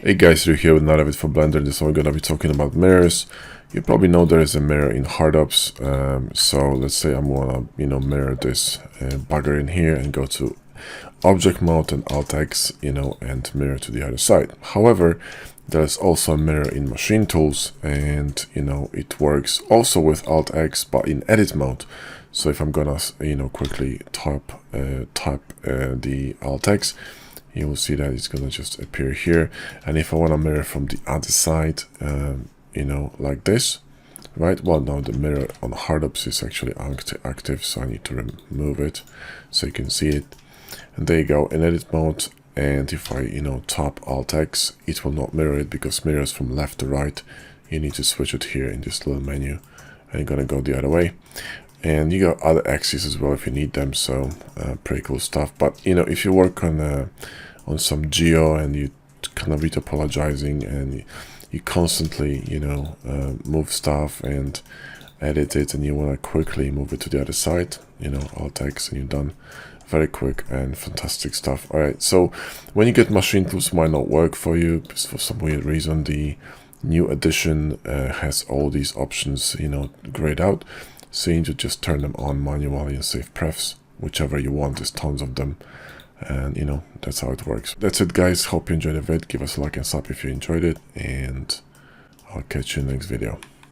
Hey guys, you're here with another video for Blender. This one we're gonna be talking about mirrors. You probably know there is a mirror in hardups. So let's say I'm gonna, mirror this bugger in here and go to object mode and Alt X, and mirror to the other side. However, there's also a mirror in Machin Tools, and it works also with Alt X, but in edit mode. So if I'm gonna, quickly type the Alt X, you will see that it's gonna just appear here. And if I want to mirror from the other side, like this, right? Well, now the mirror on hardups is actually active, so I need to remove it so you can see it. And there you go, in edit mode. And if I, tap Alt X, it will not mirror it because mirrors from left to right. You need to switch it here in this little menu, and you're gonna go the other way. And you got other axes as well if you need them, so pretty cool stuff. But if you work on some geo and you kind of apologizing and you constantly move stuff and edit it, and you want to quickly move it to the other side, Alt X, and you're done. Very quick and fantastic stuff. All right, so when you get Machin Tools, might not work for you because for some weird reason the new edition has all these options grayed out. So you need to just turn them on manually and save prefs, whichever you want. There's tons of them, and that's how it works. That's it, guys. Hope you enjoyed the vid. Give us a like and sub if you enjoyed it, and I'll catch you in the next video.